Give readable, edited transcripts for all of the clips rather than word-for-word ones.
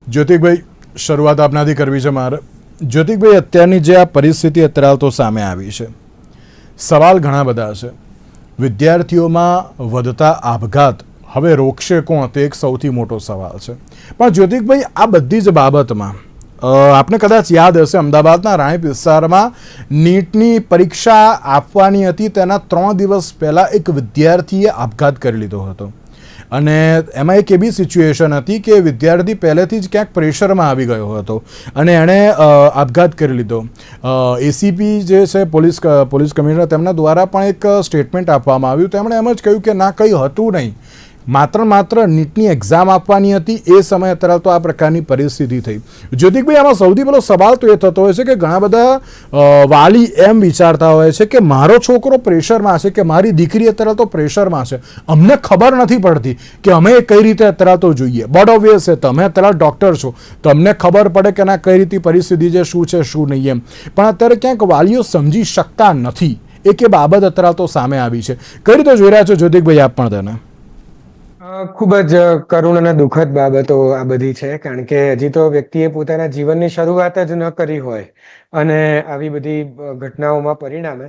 જ્યોતિકભાઈ, શરૂઆત આપનાથી કરવી છે મારે. જ્યોતિકભાઈ, અત્યારની જે આ પરિસ્થિતિ અત્યારે તો સામે આવી છે, સવાલ ઘણા બધા છે. વિદ્યાર્થીઓમાં વધતા આપઘાત હવે રોકશે કોણ, તે એક સૌથી મોટો સવાલ છે. પણ જ્યોતિકભાઈ, આ બધી જ બાબતમાં આપને કદાચ યાદ હશે, અમદાવાદના રાણીપ વિસ્તારમાં નીટની પરીક્ષા આપવાની હતી, તેના 3 દિવસ પહેલાં એક વિદ્યાર્થીએ આપઘાત કરી લીધો હતો. અને એમાં એક એવી સિચ્યુએશન હતી કે વિદ્યાર્થી પહેલેથી જ ક્યાંક પ્રેશરમાં આવી ગયો હતો અને એણે આપઘાત કરી લીધો. એસીપી જે છે પોલીસ કમિશનર, તેમના દ્વારા પણ એક સ્ટેટમેન્ટ આપવામાં આવ્યું. તેમણે એમ જ કહ્યું કે ના, કંઈ હતું નહીં, માત્ર નીટની એક્ઝામ આપવાની હતી. એ સમયે અત્યારે તો આ પ્રકારની પરિસ્થિતિ થઈ. જ્યોતિકભાઈ, આમાં સૌથી પહેલો સવાલ તો એ થતો હોય છે કે ઘણા બધા વાલી એમ વિચારતા હોય છે કે મારો છોકરો પ્રેશરમાં છે, કે મારી દીકરી અત્યારે તો પ્રેશરમાં છે, અમને ખબર નથી પડતી કે અમે કઈ રીતે અત્યારે તો જોઈએ. બટ ઓબ્વિયસ છે, તમે અત્યારે ડૉક્ટર છો, તમને ખબર પડે કે ના કઈ રીતે પરિસ્થિતિ છે, શું છે શું નહીં એમ. પણ અત્યારે ક્યાંક વાલીઓ સમજી શકતા નથી. એક એ બાબત અત્યારે તો સામે આવી છે. કઈ રીતે જોઈ રહ્યા છો જ્યોતિકભાઈ આપ પણ તેને? ખૂબ જ કરુણ અને દુઃખદ બાબતો આ બધી છે, કારણ કે હજી તો વ્યક્તિએ પોતાના જીવનની શરૂઆત જ ન કરી હોય અને આવી બધી ઘટનાઓમાં પરિણામે.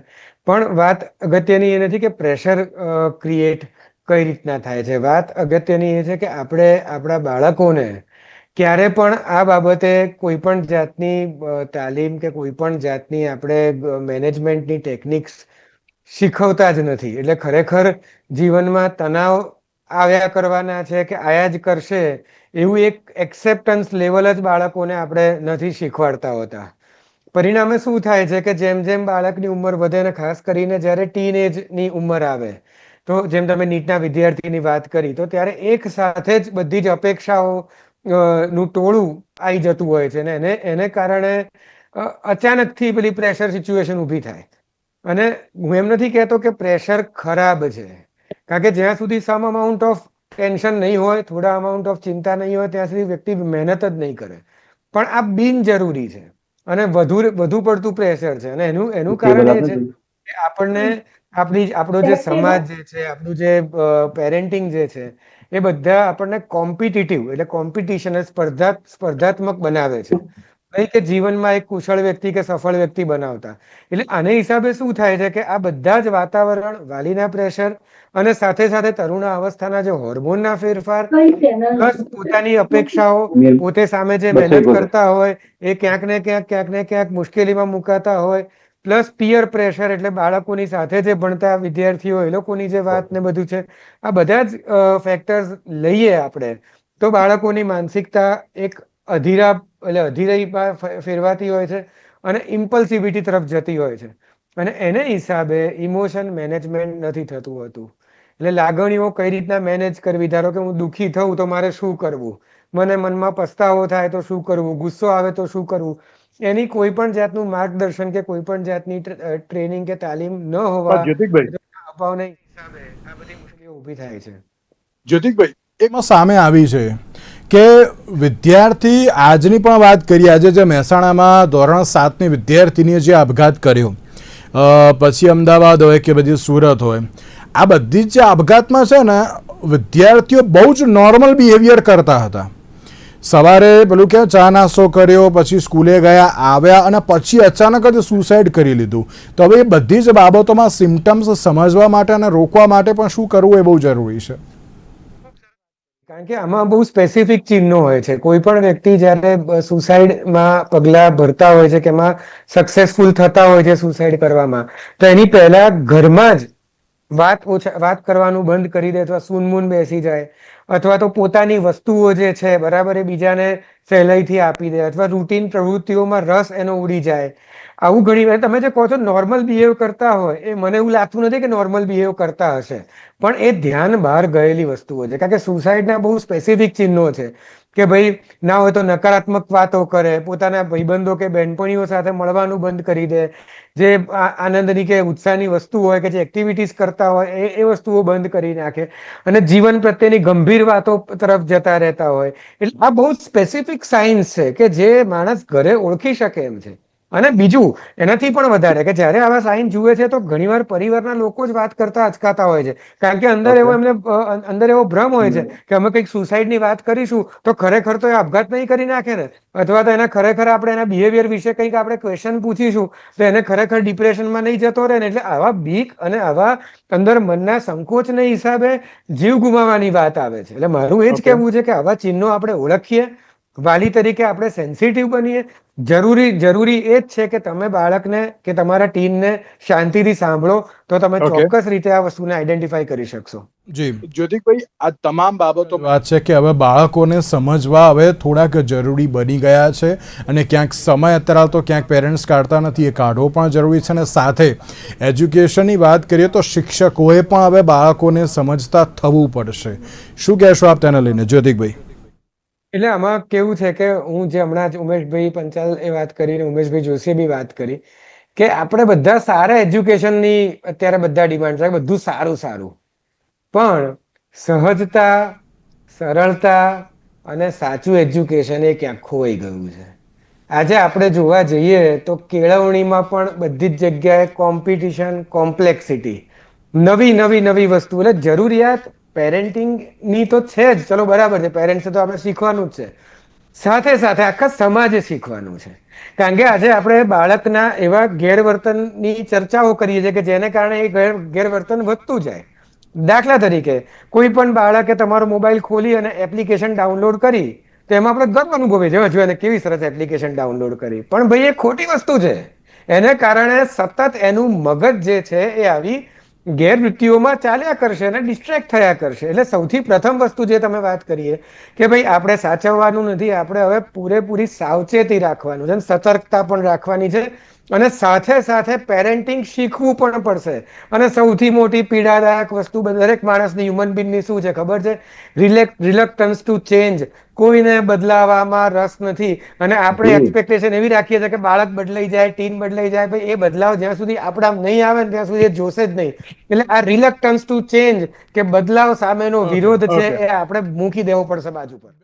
પણ વાત અગત્યની એ નથી કે પ્રેશર ક્રિએટ કઈ રીતના થાય છે. વાત અગત્યની એ છે કે આપણે આપણા બાળકોને ક્યારે પણ આ બાબતે કોઈ પણ જાતની તાલીમ કે કોઈ પણ જાતની આપણે મેનેજમેન્ટની ટેકનિક્સ શીખવતા જ નથી. એટલે ખરેખર જીવનમાં તણાવ આવ્યા કરવાના છે કે આયા જ કરશે એવું એક એક્સેપ્ટન્સ લેવલ જ બાળકોને આપણે નથી શીખવાડતા હોતા. પરિણામે શું થાય છે કે જેમ જેમ બાળકની ઉંમર વધે ને ખાસ કરીને જ્યારે ટીન એજની ઉંમર આવે, તો જેમ તમે નીટના વિદ્યાર્થીની વાત કરી, તો ત્યારે એક સાથે જ બધી જ અપેક્ષાઓ નું ટોળું આવી જતું હોય છે ને એને કારણે અચાનકથી પેલી પ્રેશર સિચ્યુએશન ઊભી થાય. અને હું એમ નથી કહેતો કે પ્રેશર ખરાબ છે, કારણ કે જ્યાં સુધી સમ અમાઉન્ટ ઓફ ટેન્શન નહીં હોય, થોડા અમાઉન્ટ ઓફ ચિંતા નહીં હોય, ત્યાં સુધી વ્યક્તિ મહેનત જ નહીં કરે. પણ આ બિનજરૂરી છે અને વધુ પડતું પ્રેશર છે. અને એનું કારણ એ છે કે આપણો જે સમાજ જે છે, આપણું જે પેરેન્ટિંગ જે છે, એ બધા આપણને કોમ્પિટિટિવ એટલે કોમ્પિટિશન સ્પર્ધાત્મક બનાવે છે, નહીં કે જીવનમાં એક કુશળ વ્યક્તિ કે સફળ વ્યક્તિ બનાવતા. એટલે આને હિસાબે શું થાય છે કે આ બધા જ વાતાવરણ, વાલીના પ્રેશર અને સાથે સાથે તરુણા અવસ્થાના જે હોર્મોનના ફેરફાર, પ્લસ પોતાની અપેક્ષાઓ, પોતે સામે જે મહેનત કરતા હોય એ ક્યાંક ને ક્યાંક મુશ્કેલીમાં મુકાતા હોય, પ્લસ પિયર પ્રેશર એટલે બાળકોની સાથે જે ભણતા વિદ્યાર્થીઓ એ લોકોની જે વાત ને બધું છે, આ બધા જ ફેક્ટર્સ લઈએ આપણે તો બાળકોની માનસિકતા એક અધીરાઈ ફેરવાતી હોય છે અને ઇમ્પલ્સિવિટી તરફ જતી હોય છે. અને એને હિસાબે ઇમોશન મેનેજમેન્ટ નથી થતું હોતું. એટલે લાગણીઓ કઈ રીતના મેનેજ કરવી. ધારો કે હું દુઃખી થઉં તો મારે શું કરવું, મને મનમાં પસ્તાવો થાય તો શું કરવું, ગુસ્સો આવે તો શું કરવું, એની કોઈ પણ જાતનું માર્ગદર્શન કે કોઈ પણ જાતની ટ્રેનિંગ કે તાલીમ ન હોવા અભાવના હિસાબે આ બધી મુશ્કેલીઓ ઊભી થાય છે. જ્યોતિકભાઈ, એમાં સામે આવી છે કે વિદ્યાર્થી, આજની પણ વાત કરીએ, આજે જે મહેસાણામાં ધોરણ 7ની વિદ્યાર્થીનીએ જે આપઘાત કર્યો, પછી અમદાવાદ હોય કે પછી સુરત હોય, આ બધી જ જે આપઘાતમાં છે ને, વિદ્યાર્થીઓ બહુ જ નોર્મલ બિહેવિયર કરતા હતા. સવારે પેલું કે ચા નાસ્તો કર્યો, પછી સ્કૂલે ગયા, આવ્યા અને પછી અચાનક જ સુસાઇડ કરી લીધું. તો હવે એ બધી જ બાબતોમાં સિમ્ટમ્સ સમજવા માટે અને રોકવા માટે પણ શું કરવું એ બહુ જરૂરી છે. કારણ કે આમાં બહુ સ્પેસિફિક ચિહ્નો હોય છે. કોઈ પણ વ્યક્તિ જ્યારે સુસાઇડમાં પગલા ભરતા હોય છે કે એમાં સક્સેસફુલ થતા હોય છે સુસાઇડ કરવામાં, તો એની પહેલા ઘરમાં જ વાત કરવાનું બંધ કરી દે, અથવા સૂનમૂન બેસી જાય, અથવા તો પોતાની વસ્તુઓ જે છે બરાબર એ બીજાને સહેલાઈથી આપી દે, અથવા રૂટીન પ્રવૃત્તિઓમાં રસ એનો ઉડી જાય. આવું ઘણી વાર તમે જે કહો છો નોર્મલ બિહેવ કરતા હોય, એ મને એવું લાગતું નથી કે નોર્મલ બિહેવ કરતા હશે, પણ એ ધ્યાન બહાર ગયેલી વસ્તુઓ છે. કારણ કે સુસાઇડના બહુ સ્પેસિફિક ચિહ્નો છે કે ભાઈ ના હોય તો નકારાત્મક વાતો કરે, પોતાના ભાઈબંધો કે બહેનપણીઓ સાથે મળવાનું બંધ કરી દે, જે આનંદની કે ઉત્સાહની વસ્તુ હોય કે જે એક્ટિવિટીઝ કરતા હોય એ વસ્તુઓ બંધ કરી નાખે અને જીવન પ્રત્યેની ગંભીર વાતો તરફ જતા રહેતા હોય. એટલે આ બહુ સ્પેસિફિક સાઇન્સ છે કે જે માણસ ઘરે ઓળખી શકે એમ છે. અને બીજું એનાથી પણ વધારે કે જ્યારે આવા સાઈન જુએ છે તો ઘણીવાર પરિવારના લોકો જ વાત કરતા અચકાતા હોય છે, કારણ કે અંદર એવો એમને અંદર એવો ભ્રમ હોય છે કે અમે કંઈક સુસાઇડની વાત કરીશું તો ખરેખર તો એ આપઘાત નહીં કરી નાખે ને, અથવા તો એના ખરેખર આપણે એના બિહેવિયર વિશે કંઈક આપણે ક્વેશ્ચન પૂછીશું તો એને ખરેખર ડિપ્રેશનમાં નહીં જતો રહે ને. એટલે આવા બીક અને આવા અંદર મનના સંકોચને હિસાબે જીવ ગુમાવવાની વાત આવે છે. એટલે મારું એ જ કહેવું છે કે આવા ચિહ્નો આપણે ઓળખીએ, વાલી તરીકે આપણે સેન્સિટિવ બનીએ. જરૂરી એ જ છે કે તમે બાળકને કે તમારા ટીનને શાંતિથી સાંભળો તો તમે ચોક્કસ રીતે આ વસ્તુને આઈડેન્ટિફાઈ કરી શકશો. જી જ્યોતિકભાઈ, આ તમામ બાબતો વાત છે કે હવે બાળકોને સમજવા હવે થોડાક જરૂરી બની ગયા છે, અને ક્યાંક સમય અત્યારે તો ક્યાંક પેરેન્ટ્સ કાઢતા નથી, એ કાઢવો પણ જરૂરી છે. અને સાથે એજ્યુકેશનની વાત કરીએ તો શિક્ષકોએ પણ હવે બાળકોને સમજતા થવું પડશે. શું કહેશો આપ તેને લઈને, જ્યોતિકભાઈ? એટલે આમાં કેવું છે કે હું જે હમણાં જ ઉમેશભાઈ પંચાલ એ વાત કરી ને ઉમેશભાઈ જોશીએ બી વાત કરી કે આપણે બધા સારા એજ્યુકેશનની અત્યારે બધા ડિમાન્ડ છે, બધું સારું સારું, પણ સહજતા, સરળતા અને સાચું એજ્યુકેશન એ ક્યાંક ખોવાઈ ગયું છે. આજે આપણે જોવા જઈએ તો કેળવણીમાં પણ બધી જ જગ્યાએ કોમ્પિટિશન, કોમ્પ્લેક્સિટી, નવી વસ્તુ, એટલે જરૂરિયાત પેરેન્ટિંગની તો છે જ, ચલો બરાબર છે, પેરેન્ટ્સે તો આપણે શીખવાનું જ છે, સાથે સાથે આખા સમાજે શીખવાનું છે. કારણ કે આજે આપણે બાળકના એવા ગેરવર્તનની ચર્ચાઓ કરીએ છીએ કે જેને કારણે એ ગેરવર્તન વધતું જાય. દાખલા તરીકે કોઈ પણ બાળકે તમારો મોબાઈલ ખોલી અને એપ્લિકેશન ડાઉનલોડ કરી તો એમાં આપણે ગર્વ અનુભવીએ છીએ, જો એને કેવી સરસ એપ્લિકેશન ડાઉનલોડ કરી. પણ ભાઈ એ ખોટી વસ્તુ છે. એને કારણે સતત એનું મગજ જે છે એ આવી ગેરવૃત્તિઓમાં ચાલ્યા કરશે અને ડિસ્ટ્રેક્ટ થયા કરશે. એટલે સૌથી પ્રથમ વસ્તુ જે તમે વાત કરીએ કે ભાઈ આપણે સાચવવાનું નથી, આપણે હવે પૂરેપૂરી સાવચેતી રાખવાનું છે, સતર્કતા પણ રાખવાની છે, અને સાથે સાથે પેરેન્ટિંગ શીખવું પણ પડશે. અને સૌથી મોટી પીડાદાયક વસ્તુ દરેક માણસની, હ્યુમન બીંગની શું છે ખબર છે? Reluctance to change. કોઈને બદલાવામાં રસ નથી, અને આપણે એક્સપેક્ટેશન એવી રાખીએ છીએ કે બાળક બદલાઈ જાય, ટીન બદલાઈ જાય. ભાઈ એ બદલાવ જ્યાં સુધી આપણા નહીં આવે ને ત્યાં સુધી એ જોશે જ નહીં. એટલે આ રિલક્ટન્સ ટુ ચેન્જ કે બદલાવ સામેનો વિરોધ છે એ આપણે મૂકી દેવો પડશે બાજુ પર.